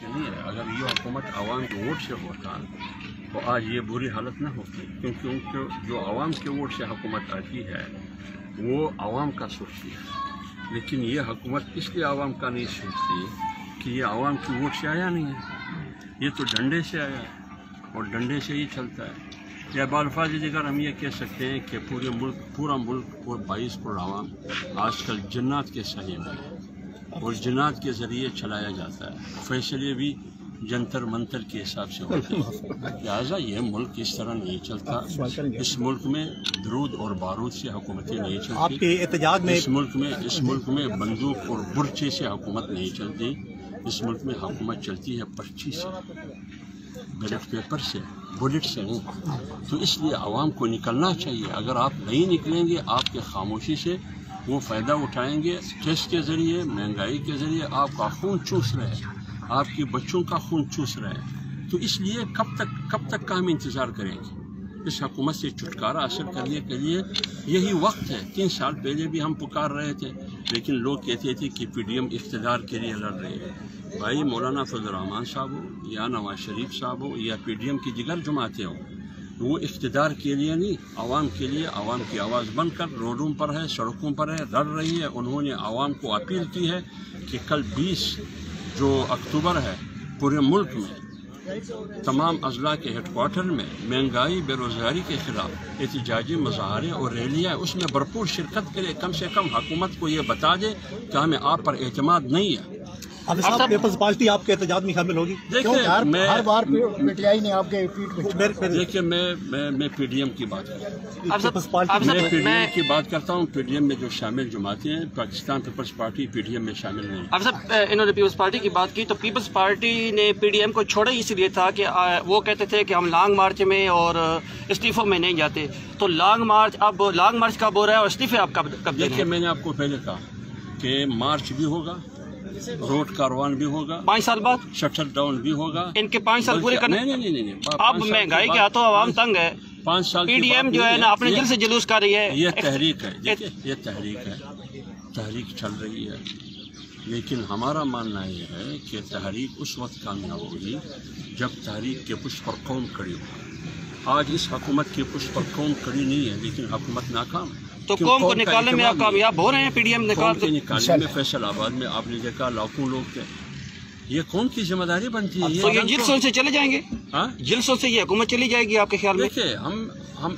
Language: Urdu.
سے نہیں ہے. اگر یہ حکومت عوام کے ووٹ سے ہوتا تو آج یہ بری حالت نہ ہوتی، کیونکہ جو عوام کے ووٹ سے حکومت آتی ہے وہ عوام کا سوچتی ہے. لیکن یہ حکومت اس لیے عوام کا نہیں سوچتی کہ یہ عوام کی ووٹ سے آیا نہیں ہے، یہ تو ڈنڈے سے آیا ہے اور ڈنڈے سے ہی چلتا ہے. یا بالفاظ دیگر ہم یہ کہہ سکتے ہیں کہ پورا ملک اور 22 کروڑ عوام آج کل جنات کے سہے میں ہے اور جنات کے ذریعے چلایا جاتا ہے. فیصلے بھی جنتر منتر کے حساب سے ہوتے ہیں. لہٰذا یہ ملک اس طرح نہیں چلتا. اس ملک میں درود اور بارود سے حکومتیں نہیں چلتی. اس ملک میں بندوق اور برچے سے حکومت نہیں چلتی. اس ملک میں حکومت چلتی ہے پرچی سے، بیلٹ پیپر سے، بلٹ سے نہیں. تو اس لیے عوام کو نکلنا چاہیے. اگر آپ نہیں نکلیں گے آپ کے خاموشی سے وہ فائدہ اٹھائیں گے. ٹیسٹ کے ذریعے، مہنگائی کے ذریعے آپ کا خون چوس رہے، آپ کے بچوں کا خون چوس رہے. تو اس لیے کب تک کا ہم انتظار کریں گے؟ اس حکومت سے چھٹکارا حاصل کرنے کے لیے یہی وقت ہے. 3 سال پہلے بھی ہم پکار رہے تھے لیکن لوگ کہتے تھے کہ PDM اقتدار کے لیے لڑ رہے ہیں. بھائی مولانا فضل الرحمان صاحب ہو یا نواز شریف صاحب ہو یا PDM کی دیگر جماعتیں ہوں، وہ اقتدار کے لیے نہیں، عوام کے لیے، عوام کی آواز بن کر روڈوں پر ہے، سڑکوں پر ہے، لڑ رہی ہے. انہوں نے عوام کو اپیل کی ہے کہ کل 20 جو اکتوبر ہے پورے ملک میں تمام اضلاع کے ہیڈ کوارٹر میں مہنگائی بے روزگاری کے خلاف احتجاجی مظاہرے اور ریلیاں اس میں بھرپور شرکت کرے. کم سے کم حکومت کو یہ بتا دے کہ ہمیں آپ پر اعتماد نہیں ہے. پیپلز پارٹی آپ کے احتجاج میں شامل ہوگی؟ دیکھیے میں PDM کی بات کرتا ہوں. PDM میں جو شامل جماعتیں ہیں، پاکستان پیپلز پارٹی PDM میں شامل نہیں. اب صاحب انہوں نے پیپلز پارٹی کی بات کی تو پیپلز پارٹی نے PDM کو چھوڑا اس لیے تھا کہ وہ کہتے تھے کہ ہم لانگ مارچ میں اور استعفوں میں نہیں جاتے. تو لانگ مارچ کب ہو رہا ہے اور استعفے آپ کب؟ دیکھیے میں نے آپ کو پہلے کہا کہ مارچ بھی ہوگا، روڈ کاروان بھی ہوگا، 5 سال بعد شٹر ڈاؤن بھی ہوگا. ان کے 5 سال پورے کرنے؟ نہیں. اب مہنگائی کے ہاتھوں عوام تنگ ہے. 5 سال PDM جو ہے نا اپنے دل سے جلوس کر رہی ہے. یہ تحریک ہے، دیکھیے یہ تحریک ہے، تحریک چل رہی ہے. لیکن ہمارا ماننا یہ ہے کہ تحریک اس وقت کامیاب ہوگی جب تحریک کے پشت پر قوم کھڑی ہو. آج اس حکومت کے پشت پر قوم کھڑی نہیں ہے لیکن حکومت ناکام ہے. تو قوم کو نکالنے میں آپ کامیاب ہو رہے ہیں؟ PDM نکالنے میں فیصل آباد میں آپ نے دیکھا لاکھوں لوگ تھے. یہ کون کی ذمہ داری بنتی ہے؟ تو یہ جلسوں سے چلے جائیں گے؟ ہاں، جلسوں سے یہ حکومت چلی جائے گی آپ کے خیال میں؟ دیکھیے ہم